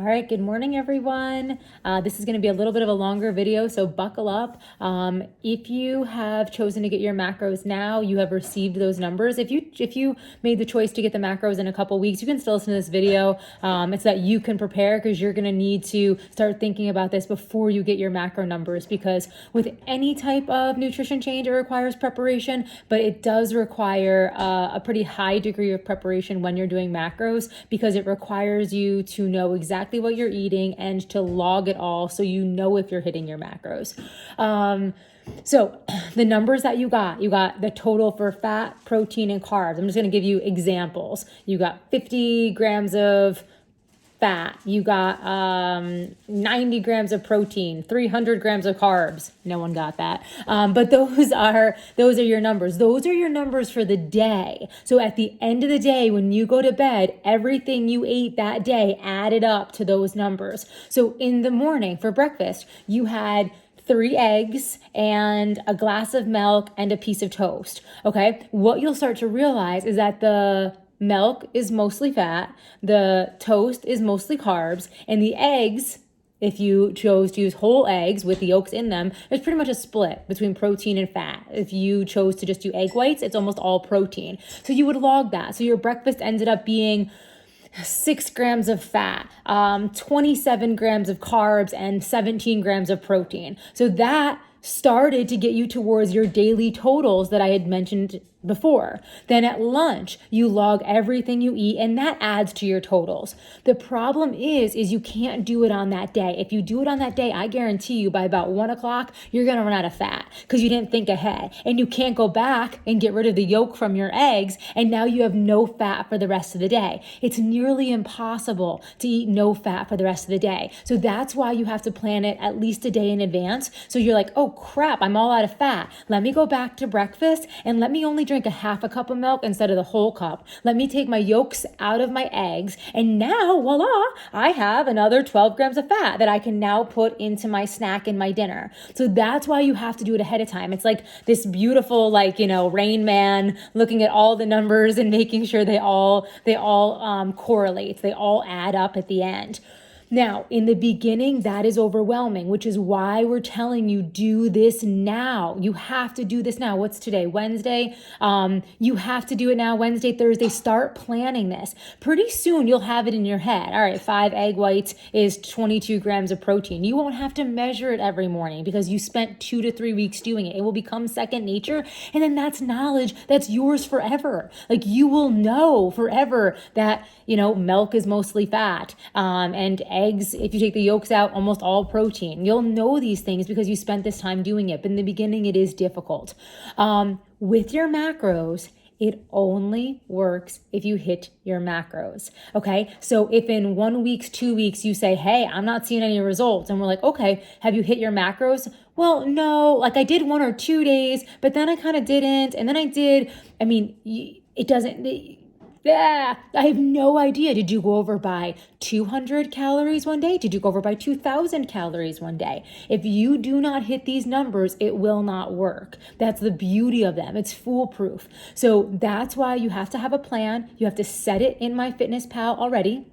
All right, good morning, everyone. This is going to be a little bit of a longer video, so buckle up. If you have chosen to get your macros now, you have received those numbers. If you made the choice to get the macros in a couple weeks, you can still listen to this video. It's that you can prepare because you're going to need to start thinking about this before you get your macro numbers, because with any type of nutrition change, it requires preparation, but it does require a pretty high degree of preparation when you're doing macros, because it requires you to know exactly what you're eating and to log it all so you know if you're hitting your macros. So the numbers that you got the total for fat, protein, and carbs. I'm just going to give you examples. You got 50 grams of fat, you got 90 grams of protein, 300 grams of carbs. No one got that. But those are your numbers. Those are your numbers for the day. So at the end of the day, when you go to bed, everything you ate that day added up to those numbers. So in the morning for breakfast, you had 3 eggs and a glass of milk and a piece of toast. Okay. What you'll start to realize is that the milk is mostly fat, the toast is mostly carbs, and the eggs, if you chose to use whole eggs with the yolks in them, there's pretty much a split between protein and fat. If you chose to just do egg whites, it's almost all protein. So you would log that. So your breakfast ended up being 6 grams of fat, 27 grams of carbs, and 17 grams of protein. So that started to get you towards your daily totals that I had mentioned before. Then at lunch, you log everything you eat, and that adds to your totals. The problem is you can't do it on that day. If you do it on that day, I guarantee you by about 1 o'clock, you're going to run out of fat because you didn't think ahead, and you can't go back and get rid of the yolk from your eggs. And now you have no fat for the rest of the day. It's nearly impossible to eat no fat for the rest of the day. So that's why you have to plan it at least a day in advance. So you're like, oh crap, I'm all out of fat. Let me go back to breakfast and let me only drink a half a cup of milk instead of the whole cup. Let me take my yolks out of my eggs. And now, voila, I have another 12 grams of fat that I can now put into my snack and my dinner. So that's why you have to do it ahead of time. It's like this beautiful, Rain Man looking at all the numbers and making sure they all correlate. They all add up at the end. Now, in the beginning, that is overwhelming, which is why we're telling you do this now. You have to do this now. What's today? Wednesday. You have to do it now. Wednesday, Thursday. Start planning this. Pretty soon, you'll have it in your head. All right, 5 egg whites is 22 grams of protein. You won't have to measure it every morning because you spent 2 to 3 weeks doing it. It will become second nature. And then that's knowledge that's yours forever. Like you will know forever that, milk is mostly fat, and eggs, if you take the yolks out, almost all protein. You'll know these things because you spent this time doing it. But in the beginning, it is difficult. With your macros, it only works if you hit your macros. Okay. So if in 1 week, 2 weeks, you say, hey, I'm not seeing any results. And we're like, okay, have you hit your macros? Well, no, I did 1 or 2 days, but then I kind of didn't. And then I did. It doesn't. I have no idea. Did you go over by 200 calories one day? Did you go over by 2,000 calories one day? If you do not hit these numbers, it will not work. That's the beauty of them. It's foolproof. So that's why you have to have a plan. You have to set it in MyFitnessPal already.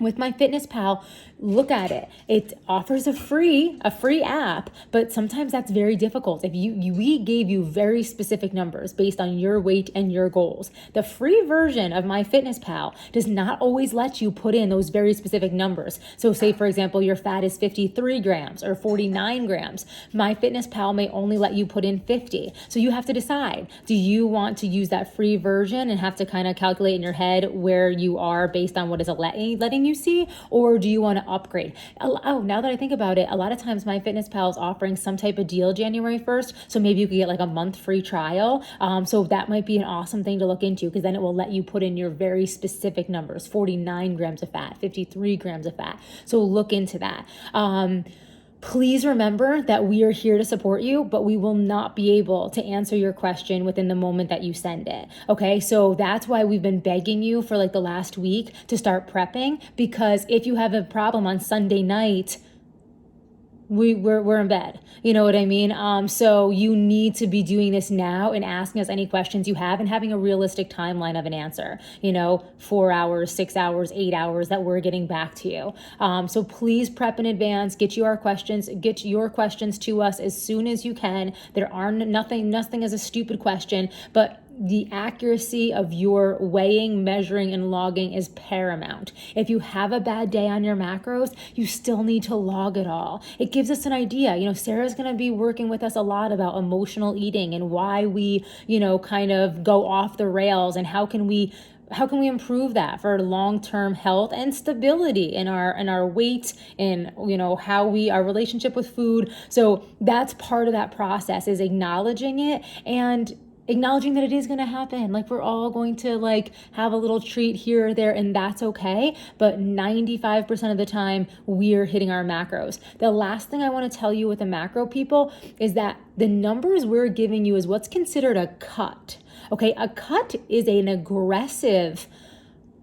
With MyFitnessPal, look at it. It offers a free app, but sometimes that's very difficult. If we gave you very specific numbers based on your weight and your goals. The free version of MyFitnessPal does not always let you put in those very specific numbers. So say, for example, your fat is 53 grams or 49 grams. MyFitnessPal may only let you put in 50. So you have to decide, do you want to use that free version and have to kind of calculate in your head where you are based on what is letting you see, or do you want to upgrade? Oh, now that I think about it, a lot of times MyFitnessPal is offering some type of deal January 1st. So maybe you could get a month free trial. So that might be an awesome thing to look into, because then it will let you put in your very specific numbers, 49 grams of fat, 53 grams of fat. So look into that. Please remember that we are here to support you, but we will not be able to answer your question within the moment that you send it. Okay, so that's why we've been begging you for the last week to start prepping, because if you have a problem on Sunday night, we're in bed. You know what I mean? So you need to be doing this now and asking us any questions you have and having a realistic timeline of an answer, 4 hours, 6 hours, 8 hours that we're getting back to you. So please prep in advance, get your questions to us as soon as you can. There are nothing is a stupid question, but the accuracy of your weighing, measuring, and logging is paramount. If you have a bad day on your macros, you still need to log it all. It gives us an idea. Sarah's going to be working with us a lot about emotional eating and why we, kind of go off the rails, and how can we improve that for long-term health and stability in our weight and how our relationship with food. So that's part of that process, is acknowledging it and acknowledging that it is going to happen. Like, we're all going to have a little treat here or there, and that's okay. But 95% of the time, we're hitting our macros. The last thing I want to tell you with the macro people is that the numbers we're giving you is what's considered a cut. Okay, a cut is an aggressive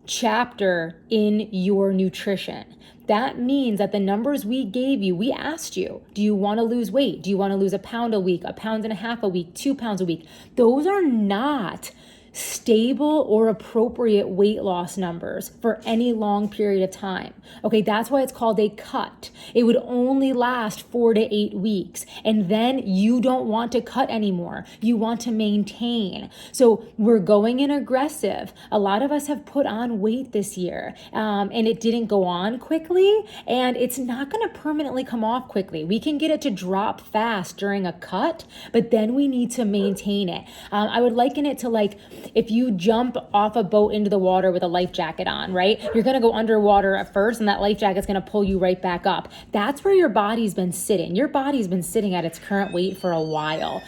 chapter in your nutrition. That means that the numbers we gave you, we asked you, do you want to lose weight? Do you want to lose a pound a week, 1.5 pounds a week, 2 pounds a week? Those are not stable or appropriate weight loss numbers for any long period of time. Okay, that's why it's called a cut. It would only last 4 to 8 weeks, and then you don't want to cut anymore. You want to maintain. So we're going in aggressive. A lot of us have put on weight this year, and it didn't go on quickly, and it's not going to permanently come off quickly. We can get it to drop fast during a cut, but then we need to maintain it. I would liken it to if you jump off a boat into the water with a life jacket on, right? You're going to go underwater at first, and that life jacket's going to pull you right back up. That's where your body's been sitting. Your body's been sitting at its current weight for a while.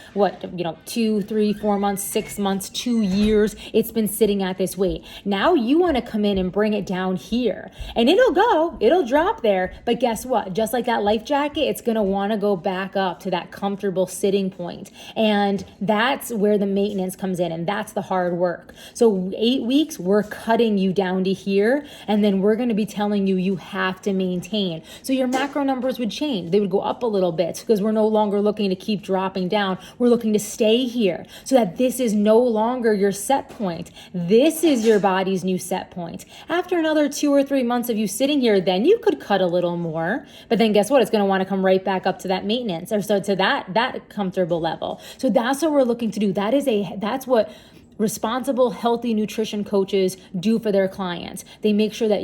2, 3, 4 months, 6 months, 2 years. It's been sitting at this weight. Now you want to come in and bring it down here, and it'll drop there. But guess what? Just like that life jacket, it's going to want to go back up to that comfortable sitting point. And that's where the maintenance comes in, and that's the hard work. So 8 weeks, we're cutting you down to here, and then we're going to be telling you have to maintain. So your macro numbers would change. They would go up a little bit because we're no longer looking to keep dropping down. We're looking to stay here so that this is no longer your set point. This is your body's new set point. After another 2 or 3 months of you sitting here, then you could cut a little more, but then guess what? It's going to want to come right back up to that maintenance, or so to that comfortable level. So that's what we're looking to do. That's what responsible, healthy nutrition coaches do for their clients. They make sure that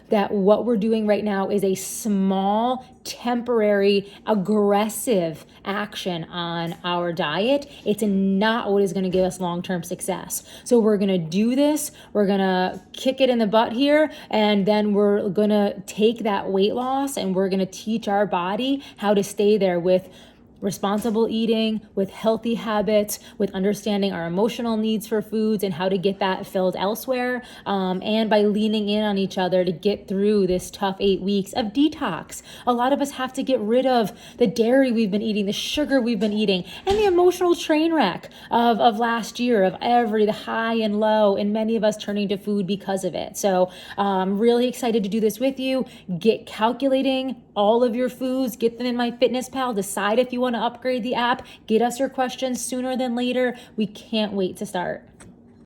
that what we're doing right now is a small, temporary, aggressive action on our diet. It's not what is going to give us long-term success. So we're going to do this. We're going to kick it in the butt here, and then we're going to take that weight loss, and we're going to teach our body how to stay there with responsible eating, with healthy habits, with understanding our emotional needs for foods and how to get that filled elsewhere, and by leaning in on each other to get through this tough 8 weeks of detox. A lot of us have to get rid of the dairy we've been eating, the sugar we've been eating, and the emotional train wreck of last year, of the high and low, and many of us turning to food because of it. So I'm really excited to do this with you. Get calculating all of your foods, get them in MyFitnessPal, decide if you want to upgrade the app, get us your questions sooner than later. We can't wait to start.